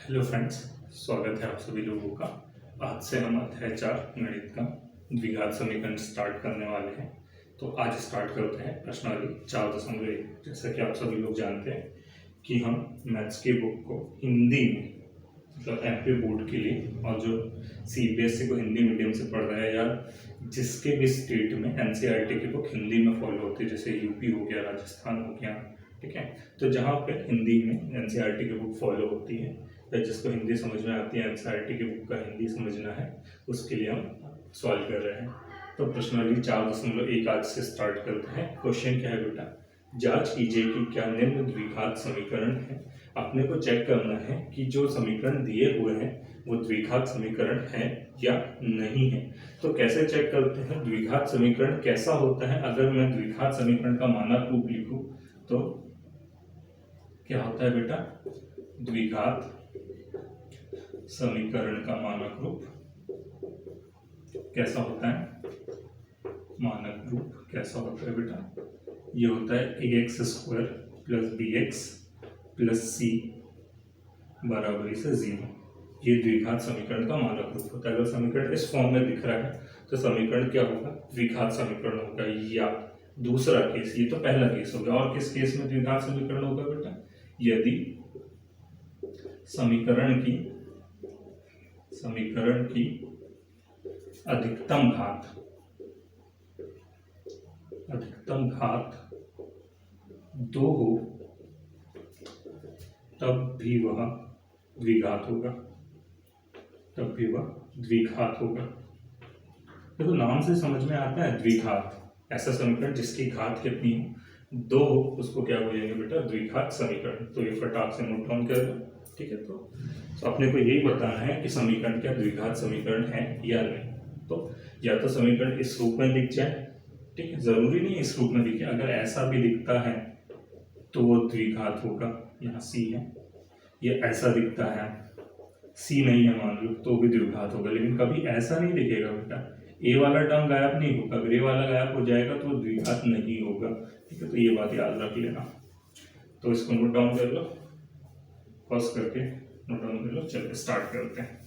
Hello friends, स्वागत है आप सभी लोगों का। आज से हम अध्याय 4 गणित का द्विघात समीकरण स्टार्ट करने वाले हैं। तो आज स्टार्ट करते हैं प्रश्नावली 4.1। जैसा कि आप सभी लोग जानते हैं कि हम मैथ्स की बुक को हिंदी में मतलब एमपी बोर्ड के लिए और जो सीबीएसई को हिंदी मीडियम से पढ़ रहा है या जिसके भी स्टेट में एनसीईआरटी की बुक हिंदी में फॉलो होती है, जैसे यूपी हो गया, राजस्थान हो गया, ठीक है। तो जहाँ पे हिंदी में एनसीईआरटी की बुक फॉलो होती है या जिसको हिंदी समझ में आती है, एनसीईआरटी की बुक का हिंदी समझना है, उसके लिए हम सॉल्व कर रहे हैं। तो प्रश्नावली 4.1 आज से स्टार्ट करते हैं। क्वेश्चन क्या है बेटा, जांच कीजिए कि क्या निम्न द्विघात समीकरण है। अपने को चेक करना है कि जो समीकरण दिए हुए हैं वो द्विघात समीकरण है या नहीं है। तो कैसे चेक करते हैं द्विघात समीकरण कैसा होता है। अगर मैं द्विघात समीकरण का मानक रूप लिखूं तो क्या होता है बेटा, द्विघात समीकरण का मानक रूप कैसा होता है। मानक रूप कैसा होता है बेटा, ये होता है ax² + bx + c बराबरी से 0। ये द्विघात समीकरण का मानक रूप होता है। अगर समीकरण इस फॉर्म में दिख रहा है तो समीकरण क्या होगा, द्विघात समीकरण होगा। या दूसरा केस, ये तो पहला केस होगा। और किस केस में द्विघात समीकरण होगा बेटा, यदि समीकरण की अधिकतम घात 2 हो तब भी वह द्विघात होगा। देखो नाम से समझ में आता है द्विघात, ऐसा समीकरण जिसकी घात कितनी हो 2 हो उसको क्या बोलेंगे बेटा, द्विघात समीकरण। तो ये फटाक से नोट डाउन कर लो, ठीक है। तो अपने को यही बताना है कि समीकरण क्या द्विघात समीकरण है या नहीं। तो या तो समीकरण इस रूप में दिख जाए, ठीक है, जरूरी नहीं इस रूप में दिखे, अगर ऐसा भी दिखता है तो वो द्विघात होगा। यहाँ सी है, ये ऐसा दिखता है, सी नहीं है मान लो, तो भी द्विघात होगा। लेकिन कभी ऐसा नहीं दिखेगा बेटा, ए वाला टर्म गायब नहीं होगा। अगर ए वाला गायब हो जाएगा तो द्विघात नहीं होगा, ठीक है। तो ये बात याद रख लेना। तो इसको नोट डाउन कर लो, पॉज करके नोट डाउन कर लो। चलो स्टार्ट करते हैं।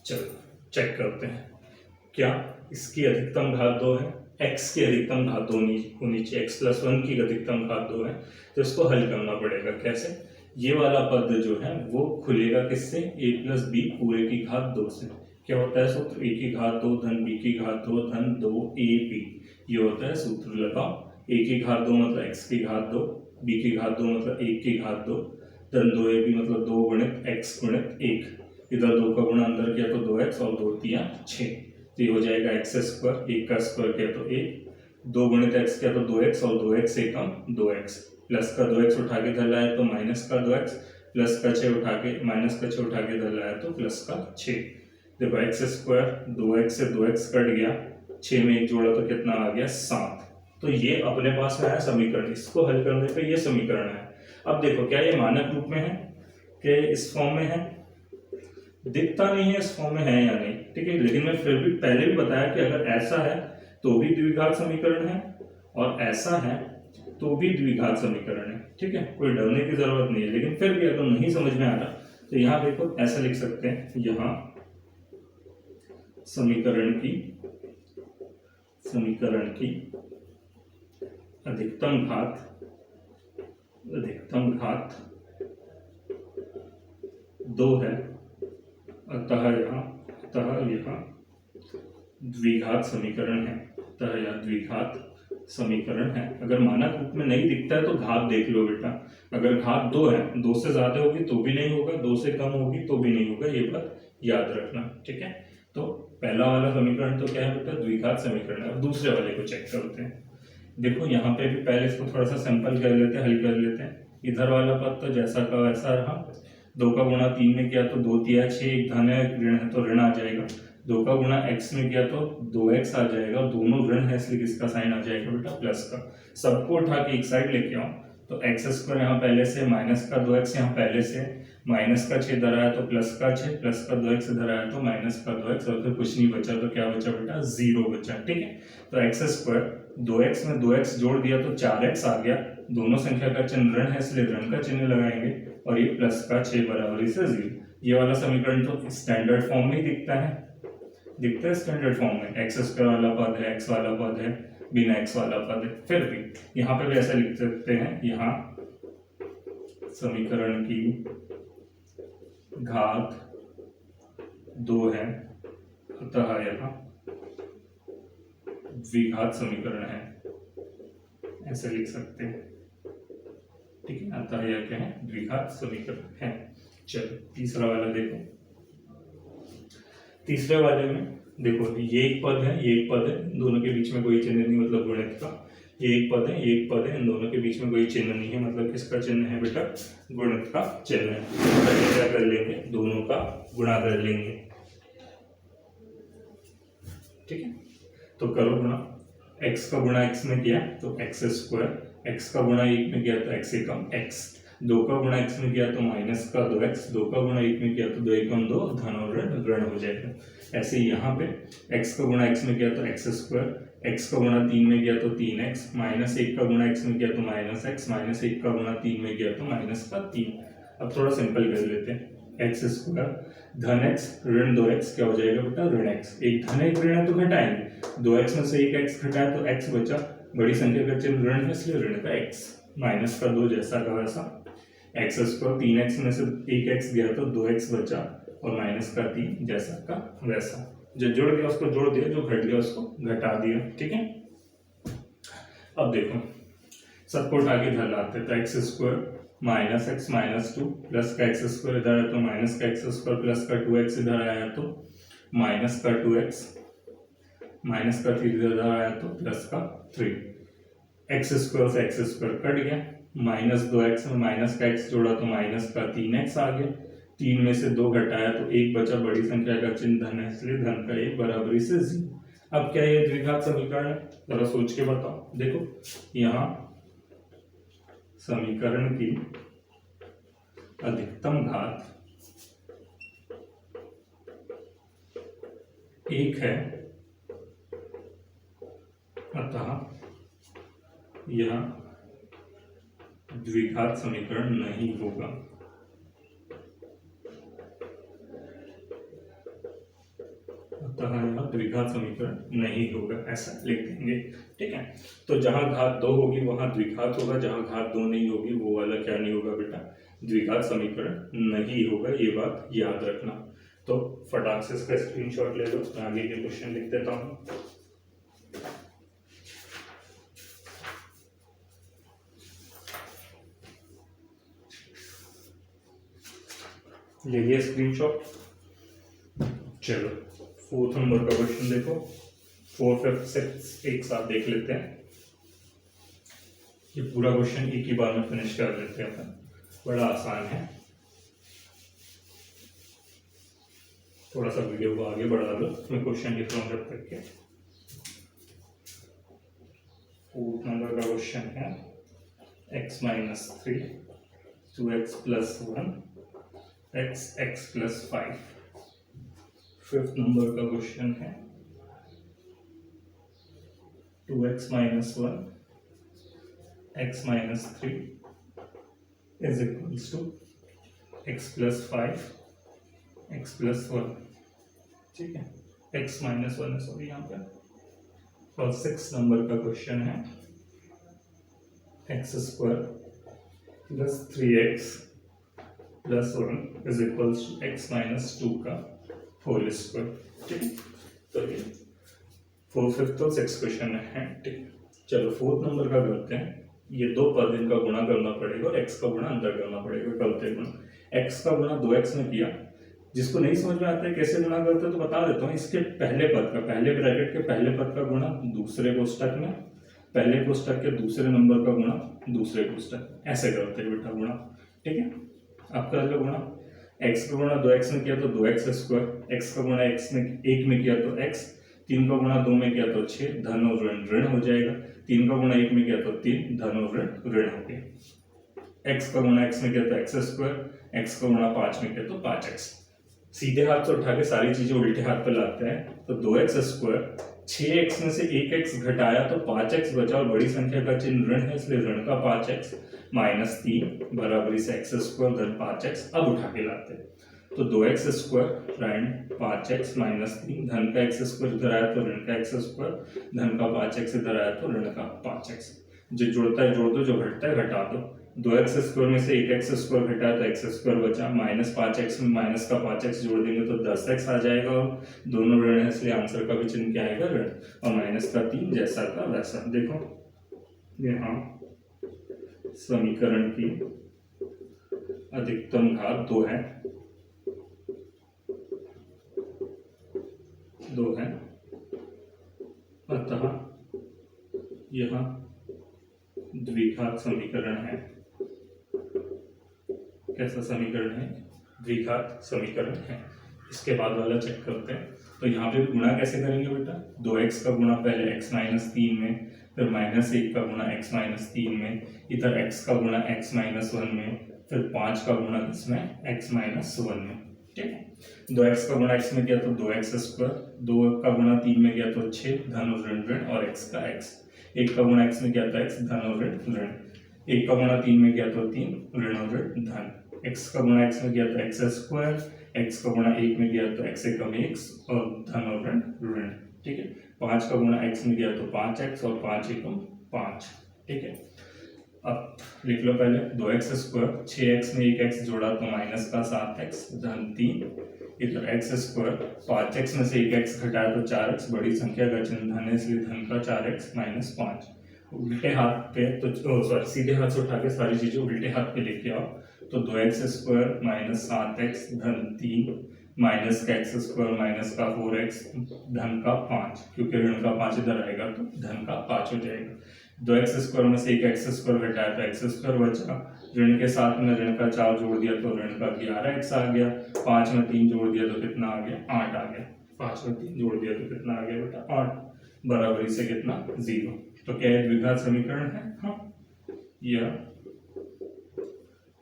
चलो चेक करते हैं, क्या इसकी अधिकतम घात 2 है, x की अधिकतम घात 2 होनी चाहिए, x + 1 की अधिकतम घात 2 है। तो इसको हल करना पड़ेगा। कैसे, ये वाला पद जो है वो खुलेगा किससे, a + b पूरे की घात 2 से। क्या होता है सूत्र, a की घात 2 धन b की घात 2 धन 2ab। ये होता है सूत्र। लगाओ, a की घात 2 मतलब x की घात 2, b की घात 2 मतलब 1 की घात 2 धन 2ab मतलब 2 × x × 1। इधर 2 का गुणा अंदर किया तो 2x और 2 × 6। तो ये हो जाएगा x², 1 का स्क्वायर किया तो 1, 2 × x किया तो 2x और 2x से कम 2x, प्लस का 2x उठा के धर लाया तो माइनस का 2x, प्लस का 6 उठा के माइनस का 6 उठा के धर लाया तो प्लस का 6। देखो x² 2x से 2x कट गया, 6 में 1 जोड़ा तो कितना आ गया 7। तो ये अपने पास में है समीकरण। इसको हल करने पे ये समीकरण है। अब देखो क्या ये मानक रूप में है कि इस फॉर्म में है, दिखता नहीं है इस फॉर्म में है या नहीं, ठीक है। लेकिन मैं फिर भी पहले भी बताया कि अगर ऐसा है तो भी द्विघात समीकरण है और ऐसा है तो भी द्विघात समीकरण है, ठीक है। कोई डरने की जरूरत नहीं है। लेकिन फिर भी अगर नहीं समझ में आ रहा तो यहाँ देखो ऐसा लिख सकते हैं, यहाँ समीकरण की अधिकतम घात 2 है, अतः यहाँ द्विघात समीकरण है। अगर मानक रूप में नहीं दिखता है तो घात देख लो बेटा। अगर घात 2 है, 2 से ज्यादा होगी तो भी नहीं होगा, 2 से कम होगी तो भी नहीं होगा। ये बात याद रखना, ठीक है। तो पहला वाला समीकरण तो क्या है बेटा, द्विघात समीकरण है। अब दूसरे वाले को चेक करते हैं। देखो यहाँ पे भी पहले इसको थोड़ा सा सिंपल कर लेते हैं, हल कर लेते हैं। इधर वाला पद तो जैसा का वैसा रहा, 2 का गुणा 3 में किया तो 2 × 6, एक धन है ऋण है तो ऋण आ जाएगा। 2 का गुणा x में किया तो 2x आ जाएगा, दोनों ऋण है इसलिए किसका साइन आ जाएगा बेटा, प्लस का। सबको उठा के एक साइड लेके आओ तो x² यहाँ पहले से, माइनस का 2x यहाँ पहले से, माइनस का 6 धरा है तो प्लस का 6, प्लस का 2x धरा है तो माइनस का 2x, और फिर कुछ नहीं बचा तो क्या बचा बेटा, 0 बचा। ठीक है, तो एक्स स्क्वायर 2x में 2x जोड़ दिया तो 4x आ गया, दोनों संख्या का चिन्ह ऋण है इसलिए ऋण का चिन्ह लगाएंगे, और ये प्लस का 6 बराबरी से 0। ये वाला समीकरण तो स्टैंडर्ड फॉर्म में ही दिखता है स्टैंडर्ड फॉर्म में, एक्स स्क्वायर वाला पद है, एक्स वाला पद है, बिना एक्स वाला पद है, फिर भी यहाँ पे भी ऐसा लिख सकते हैं, यहाँ समीकरण की घात 2 है, अतः यहाँ द्विघात समीकरण है, ऐसे लिख सकते हैं। ठीक है, अतः यह क्या है, द्विघात समीकरण है। चलो तीसरा वाला देखो। तीसरे वाले में देखो, ये एक पद है, ये एक पद है, दोनों के बीच में कोई चिन्ह नहीं, मतलब गुणित का। ये एक पद है, ये एक पद है, इन दोनों के बीच में कोई चिन्ह नहीं है, मतलब किसका चिन्ह है बेटा, गुणित का चिन्ह है। तो क्या कर लेंगे, दोनों का गुणा कर लेंगे। ठीक है, तो करो गुणा, x का गुणा x में किया तो x स्क्वायर, x का गुणा 1 में किया तो x एकम x, 2 का गुणा x में किया तो माइनस का 2x, 2 का गुणा 1 में किया तो 2 एकम 2, धन और ऋण ऋण हो जाएगा। ऐसे ही यहाँ पे x का गुणा x में किया तो x स्क्वायर, x का गुणा 3 में किया तो 3x, माइनस 1 का गुणा x में किया तो माइनस x, माइनस 1 का गुणा 3 में किया तो माइनस का 3। अब थोड़ा सिंपल कर लेते हैं, एक्स स्क्वायर धन x ऋण 2x क्या हो जाएगा बेटा, ऋण x। एक धन एक ऋण है तो घटाएंगे, 2x में से एक x घटाया तो x बचा, बड़ी संख्या का चिन्ह ऋण है इसलिए ऋण का x, माइनस का 2 जैसा का वैसा, एक्स स्क्वायर 3x में से एक x गया तो 2x बचा, और माइनस का 3 जैसा का वैसा, जो जुड़ गया उसको जोड़ दिया, जो घट गया उसको घटा दिया। ठीक है, अब देखो सबको उठा के इधर लाते, तो x square minus x minus 2 plus का एक्स स्क्वायर इधर है तो माइनस का एक्स स्क्वायर प्लस का 2x इधर आया तो माइनस का 2x, माइनस का 3 इधर आया तो प्लस का 3, एक्स स्क्वायर से एक्स स्क्वायर कट गया, माइनस 2x में माइनस का x जोड़ा तो माइनस का 3x आ गया, 3 में से 2 घटाया तो 1 बचा, बड़ी संख्या का चिन्ह धन है इसलिए धन का 1 बराबरी से 0। अब क्या ये द्विघात समीकरण है, जरा सोच के बताओ। देखो यहाँ समीकरण की अधिकतम घात 1 है, अतः यह द्विघात समीकरण नहीं होगा। अतः यह द्विघात समीकरण नहीं होगा, ऐसा लिख देंगे। ठीक है, तो जहां घात 2 होगी वहां द्विघात होगा, जहां घात 2 नहीं होगी वो वाला क्या नहीं होगा बेटा, द्विघात समीकरण नहीं होगा, ये बात याद रखना। तो फटाक से इसका स्क्रीनशॉट ले लो, मैं आगे के क्वेश्चन लिख देता हूँ। ले लिया स्क्रीनशॉट। चलो 4th नंबर का क्वेश्चन देखो, 4, 5, 6 एक साथ देख लेते हैं। ये पूरा क्वेश्चन एक ही बार में फिनिश कर लेते हैं अपन, बड़ा आसान है। थोड़ा सा वीडियो को आगे बढ़ा लो, मैं क्वेश्चन लिख रहा हूँ जब तक के। 4th नंबर का क्वेश्चन है x minus 3 2x plus 1 x plus 5। 5th number का क्वेश्चन है 2x minus 1 x minus 3 is equals to x plus 5 x plus 1। ठीक है, x माइनस 1 है सॉरी यहाँ पे। और 6th नंबर का क्वेश्चन है x square plus 3x plus 1 is equals to x minus 2 का होल स्क्वायर। ठीक है, तो ये 4, 5th और 6th क्वेश्चन है। ठीक, चलो 4th नंबर का करते हैं। ये दो पद इनका गुणा करना पड़ेगा और x का गुणा अंदर करना पड़ेगा। करते गुणा, x का गुणा 2x में किया, जिसको नहीं समझ में आता है कैसे गुणा करते हैं तो बता देता हूँ। इसके पहले पद का, पहले ब्रैकेट के पहले पद का गुणा दूसरे कोष्टक में, पहले कोष्टक के दूसरे नंबर का गुणा दूसरे कोष्टक, ऐसे करते हैं बेटा गुणा। ठीक है, आप कर लो गुणा। x का गुणा 2x में किया तो 2x स्क्वायर, x का गुणा x में 1 में किया तो x, 3 का गुणा 2 में किया तो 6, धन और ऋण ऋण हो जाएगा। 3 का गुणा 1 में किया तो 3, धन और ऋण ऋण हो गया। x का गुणा x में किया तो एक्स स्क्वायर, x का गुणा 5 में किया तो 5x। सीधे हाथ से उठा के सारी चीजें उल्टे हाथ पे लाते हैं तो 2x स्क्वायर, 6x में से 1x घटाया तो 5x बचा और बड़ी संख्या का चिन्ह ऋण है इसलिए ऋण का 5x माइनस 3 बराबरी से x स्क्वायर धन 5x। अब उठा के लाते हैं तो 2x स्क्वायर ऋण 5x माइनस 3 धन का x स्क्वायर इधर आया तो ऋण का x स्क्वायर धन का 5x इधर आया तो ऋण का 5x। जो जुड़ता है जोड़ दो, जो घटता है घटा दो। 2x स्क्वायर में से 1x स्क्वायर घटाया तो x स्क्वायर बचा, माइनस 5x में माइनस का 5x जोड़ देंगे तो 10x आ जाएगा और दोनों ऋण है इसलिए आंसर का भी चिन्ह क्या आएगा ऋण, और माइनस का 3 जैसा का वैसा। देखो यहाँ समीकरण की अधिकतम घात 2 है, 2 है, अतः यह द्विघात समीकरण है। कैसा समीकरण है? द्विघात समीकरण है। इसके बाद वाला चेक करते हैं। तो यहाँ पे गुणा कैसे करेंगे बेटा? 2x का गुणा पहले x माइनस 3 में, फिर माइनस 1 का गुणा x माइनस 3 में, इधर x का गुणा x माइनस 1 में, फिर 5 का गुणा इसमें x माइनस 1 में। ठीक है, 2x का गुणा x में किया तो 2x स्क्वायर, 2 का गुणा 3 में किया तो 6 धन और ऋण ऋण और x का x, 1 का गुणा x में किया तो x धन और ऋण ऋण, 1 का गुणा 3 में किया तो 3 ऋण और ऋण धन, x का गुणा x में किया तो x स्क्वायर, x का गुणा 1 में किया तो x से कम x और धन और ऋण ऋण। ठीक है, 5 का गुणा x में किया तो 5x और 5 एकम 5। ठीक है, अब लिख लो पहले 2x स्क्वायर, 6x में 1x जोड़ा तो माइनस का 7x धन 3, इधर x स्क्वायर, 5x में से 1x घटाया तो 4x, बड़ी संख्या का चिन्ह धन है इसलिए धन का 4x माइनस 5। उल्टे हाथ पे तो सॉरी सीधे हाथ से उठा के सारी चीजें उल्टे हाथ पे लेके आओ तो 2x स्क्वायर माइनस 7x धन 3 माइनस का x स्क्वायर माइनस का 4x धन का 5, क्योंकि ऋण का 5 इधर आएगा तो धन का 5 हो जाएगा। 2x स्क्वायर में से एक x स्क्वायर घटाया तो x स्क्वायर बचा, ऋण के साथ में ऋण का 4 जोड़ दिया तो ऋण का 11x आ गया, 5 में 3 जोड़ दिया तो कितना आ गया 8 आ गया, 5 में 3 जोड़ दिया तो कितना आ गया बेटा 8, बराबरी से कितना 0। तो क्या यह द्विघात समीकरण है? हाँ, यह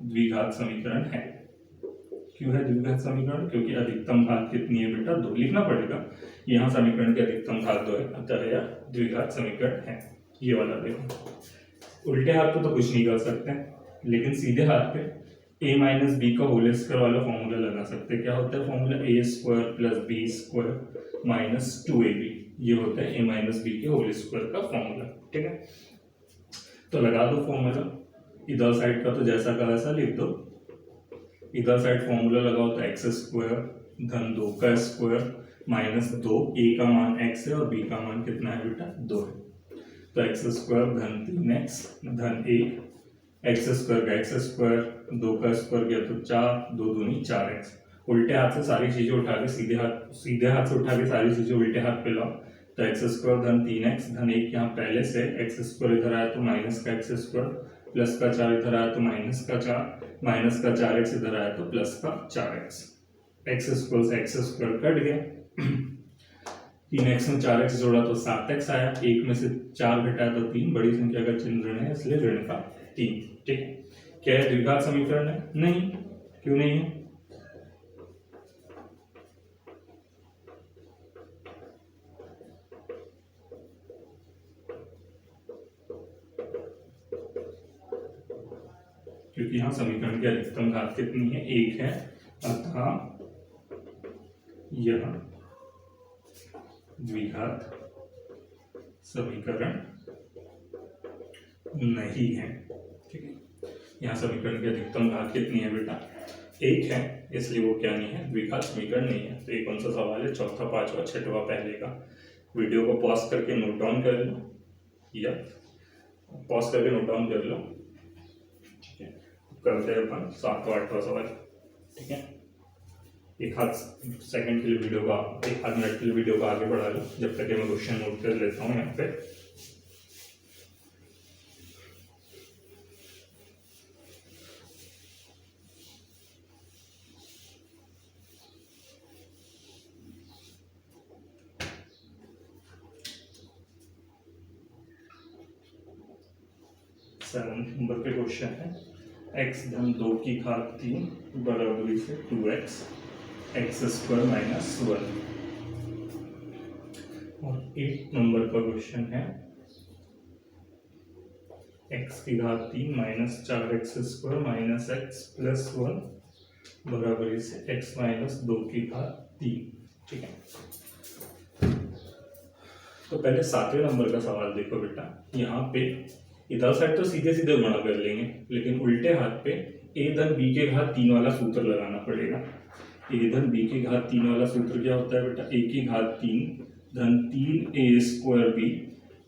द्विघात समीकरण है। क्यों है द्विघात समीकरण? क्योंकि अधिकतम घात कितनी है बेटा 2, लिखना पड़ेगा। यहाँ समीकरण की अधिकतम घात 2 है, अतः यह द्विघात समीकरण है। ये वाला देखो, उल्टे हाथ पे तो कुछ नहीं कर सकते, लेकिन सीधे हाथ पे a माइनस बी का होल स्क्वायर वाला फॉर्मूला लगा सकते हैं। क्या होता है formula? a square plus B square minus 2ab, ये होता है a माइनस बी के होल स्क्वायर का फॉर्मूला। ठीक है, तो लगा दो फॉर्मूला, इधर साइड का तो जैसा का वैसा लिख दो, इधर साइड फॉर्मूला लगाओ तो एक्स स्क्वायर धन 2 का स्क्वायर माइनस 2, a का मान x है और b का मान कितना है बेटा 2 है, तो एक्स स्क्वायर धन 3x धन 1, एक्स स्क्वायर का एक्स स्क्वायर, 2 का स्क्वायर किया तो 4, 2 दूनी 4x। उल्टे हाथ से सारी चीजें उठा के सीधे हाथ से उठा के सारी चीजें उल्टे हाथ पे लाओ तो एक्स स्क्वायर धन 3x धन 1, यहाँ पहले से एक्स स्क्वायर इधर आया तो माइनस का एक्स स्क्वायर, प्लस का 4 इधर आया तो माइनस का 4, माइनस का 4x इधर आया तो प्लस का 4x, एक्स स्क्वायर से एक्स स्क्वायर कट गया, 3x में 4x जोड़ा तो 7x आया, 1 में से 4 घटाया तो 3, बड़ी संख्या का चिन्ह ऋण है इसलिए ऋण का 3। ठीक है, क्या है द्विघात समीकरण है? नहीं, क्यों नहीं है? क्योंकि यहाँ समीकरण की अधिकतम घात कितनी है? 1 है, अतः यह द्विघात समीकरण नहीं है। ठीक है, यहाँ समीकरण की अधिकतम घात कितनी है बेटा? 1 है, इसलिए वो क्या नहीं है? द्विघात समीकरण नहीं है। तो ये कौन सा सवाल है? चौथा, पांचवा, छठवा पहले का। वीडियो को पॉज करके नोट डाउन कर लो, या पॉज करके नोट डाउन कर लो। ठीक है, करते हैं अपन 7वां 8वां सवाल। ठीक है, एक हाथ सेकंड के लिए वीडियो का, एक हाथ मिनट के लिए वीडियो का आगे बढ़ा लो जब तक मैं क्वेश्चन नोट कर लेता हूँ यहाँ पे। सेवन नंबर पे क्वेश्चन है, एक्स धन 2 की घात 3 बराबरी से 2x एक्स स्क्वायर माइनस 1। और 8 नंबर का क्वेश्चन है x की घात 3 minus 4x square minus x plus 1 बराबरी से x माइनस 2 की घात 3। ठीक है, तो पहले 7वें नंबर का सवाल देखो बेटा। यहाँ पे इधर साइड तो सीधे सीधे गुणा कर लेंगे, लेकिन उल्टे हाथ पे a धन b के घात 3 वाला सूत्र लगाना पड़ेगा। a धन b की घात 3 वाला सूत्र क्या होता है बेटा? a की घात 3 धन 3a स्क्वायर b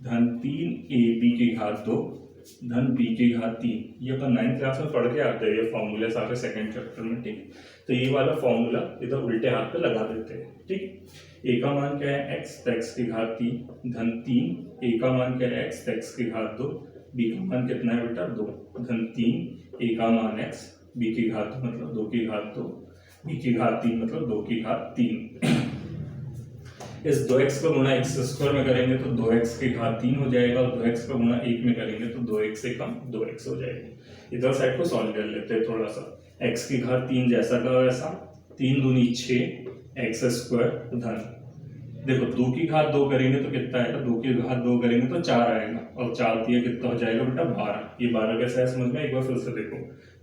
धन 3ab की घात 2 धन b की घात 3। ये अपन 9th क्लास में पढ़ के आते हैं, ये फॉर्मूले सारे सेकंड चैप्टर में। ठीक, तो ये वाला फॉर्मूला इधर उल्टे हाथ पे लगा देते हैं। ठीक, a का मान क्या है? x, तो x की घात 3 धन 3, a का मान क्या है? x, तो x की घात 2, b का मान कितना है बेटा? 2 धन 3, a का मान x, b की घात 2 मतलब 2 की घात 2, b की घात 3 मतलब 2 की घात 3। इस 2x को गुणा x स्क्वायर में करेंगे तो 2x की घात 3 हो जाएगा, और 2x को गुणा 1 में करेंगे तो 2x से कम 2x हो जाएगी। इधर साइड को सॉल्व कर लेते हैं थोड़ा सा। x की घात 3 जैसा का वैसा, 3 दूनी 6 एक्स स्क्वायर धन, देखो 2 की घात 2 करेंगे तो कितना आएगा? 2 की घात 2 करेंगे तो 4 आएगा, और 4 दिया कितना हो जाएगा बेटा? 12। ये 12 कैसा है समझ में? एक बार फिर से देखो,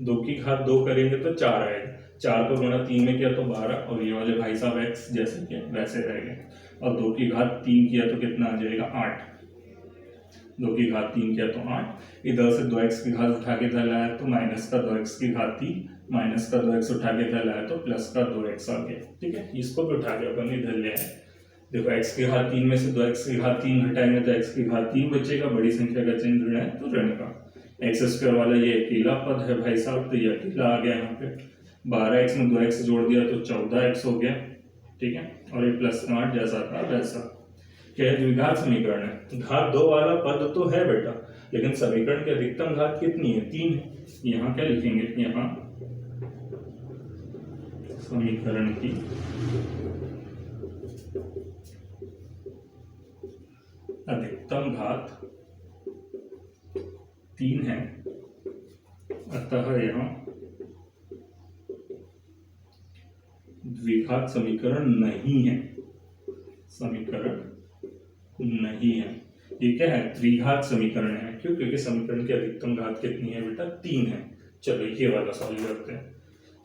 2 की घात 2 करेंगे तो 4 आएगा, 4 को गुणा 3 में किया तो 12, और ये वाले भाई साहब x जैसे किया वैसे रहेंगे, और 2 की घात 3 किया तो कितना आ जाएगा? 8। 2 की घात 3 किया तो 8। इधर से 2x की घात उठा के इधर लाया तो माइनस का 2x की घात 3, माइनस का 2x उठा के इधर लाया तो प्लस का 2x आ गया। ठीक है, इसको भी उठा के अपन इधर ले आए। देखो x की घात 3 में से 2x की घात 3 घटाएंगे तो x की घात 3 बचेगा, बड़ी संख्या का चिन्ह ऋण है तो ऋण का। एक्स स्क्वायर वाला ये अकेला पद है भाई साहब, तो ये अकेला आ गया। यहाँ पे 12x में 2x जोड़ दिया तो 14x हो गया। ठीक है, और ये प्लस 8 जैसा था वैसा। क्या है? द्विघात समीकरण है। घात 2 वाला पद तो है बेटा, लेकिन समीकरण की अधिकतम घात कितनी है? 3 है। यहाँ क्या लिखेंगे? यहाँ समीकरण की अधिकतम घात 3 है, अतः यहाँ द्विघात समीकरण नहीं है। समीकरण नहीं है। ये क्या है? त्रिघात समीकरण है। क्यों? क्योंकि समीकरण की अधिकतम घात कितनी है बेटा? 3 है। चलो ये वाला सॉल्व करते हैं।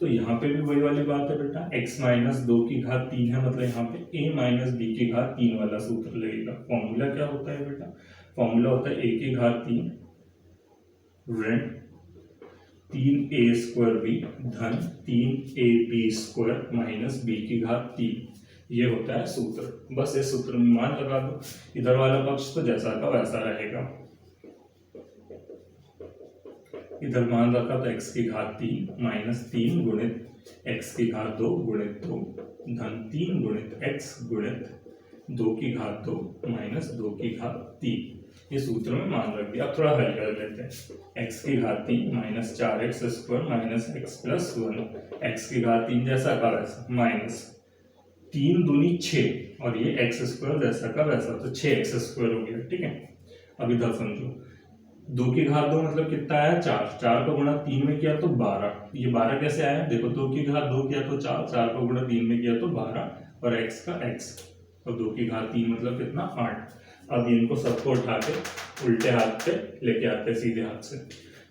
तो यहाँ पे भी वही वाली बात है बेटा, x माइनस 2 की घात 3 है, मतलब यहाँ पे a माइनस b की घात 3 वाला सूत्र लगेगा। फॉर्मूला क्या होता है बेटा? फॉर्मूला होता है a की घात 3 ऋण 3a स्क्वायर b धन 3ab स्क्वायर माइनस b की घात 3। ये होता है सूत्र। बस इस सूत्र में मान लगा दो, इधर वाला पक्ष तो जैसा का वैसा रहेगा। इधर मान रखा तो x की घात 3 माइनस 3 गुणित x की घात 2 गुणित 2 धन 3 गुणित x गुणित 2 की घात 2 माइनस 2 की घात 3। ये सूत्र में मान रख दिया। अब थोड़ा हल कर लेते हैं। x की घात 3 minus 4x square minus x plus 1, x की घात 3 जैसा का वैसा माइनस 3 दूनी 6, और ये x स्क्वायर जैसा का वैसा, तो 6x स्क्वायर हो गया। ठीक है, अब इधर समझो, 2 की घात 2 मतलब कितना आया? 4। 4 को गुणा 3 में किया तो 12। ये 12 कैसे आया? देखो 2 की घात 2 किया तो 4, 4 को गुणा 3 में किया तो 12, और x का x, और 2 की घात 3 मतलब कितना? 8। अब इनको सबको उठा के उल्टे हाथ पे लेके आते हैं सीधे हाथ से।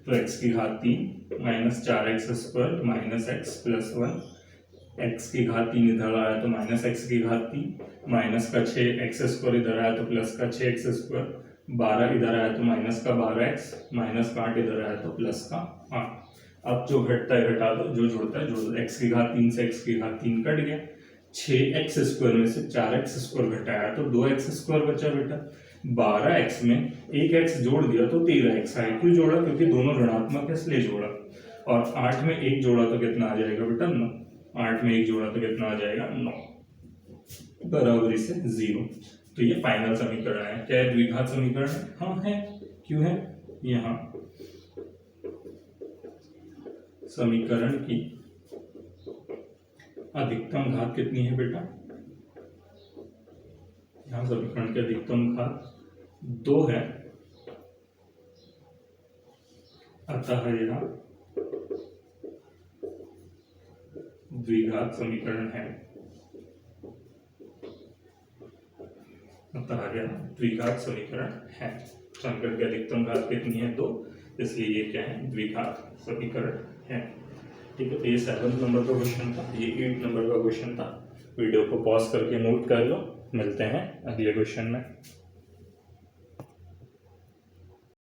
तो x की घात 3 minus 4x square minus x plus 1, x की घात 3 इधर आया तो माइनस x की घात 3, माइनस का 6x स्क्वायर इधर आया तो प्लस का 6x स्क्वायर, 12 इधर आया तो माइनस का 12x, माइनस का 8 इधर आया तो प्लस का 8। अब जो घटता है घटा दो, जो जुड़ता है जोड़ दो। x की घात 3 से x की घात 3 कट गया, 6x स्क्वायर में से 4x स्क्वायर घटाया तो 2x स्क्वायर बचा बेटा। 12x में 1x जोड़ दिया तो 13x आया। क्यों जोड़ा? क्योंकि दोनों ऋणात्मक है इसलिए जोड़ा। और 8 में 1 जोड़ा तो कितना आ जाएगा बेटा? 9। 8 में 1 जोड़ा तो कितना आ जाएगा? 9 बराबरी से 0। तो ये फाइनल समीकरण है। क्या है? द्विघात समीकरण है। हाँ है। क्यों है? यहाँ समीकरण की अधिकतम घात कितनी है बेटा? यहाँ समीकरण की अधिकतम घात 2 है, अतः यहाँ द्विघात समीकरण है। उत्तर आ गया द्विघात समीकरण है। संकर की अधिकतम घात कितनी है 2, इसलिए ये क्या है द्विघात समीकरण है। ठीक है, तो ये 7 नंबर का क्वेश्चन था, ये 8 नंबर का क्वेश्चन था। वीडियो को पॉज करके नोट कर लो, मिलते हैं अगले क्वेश्चन में।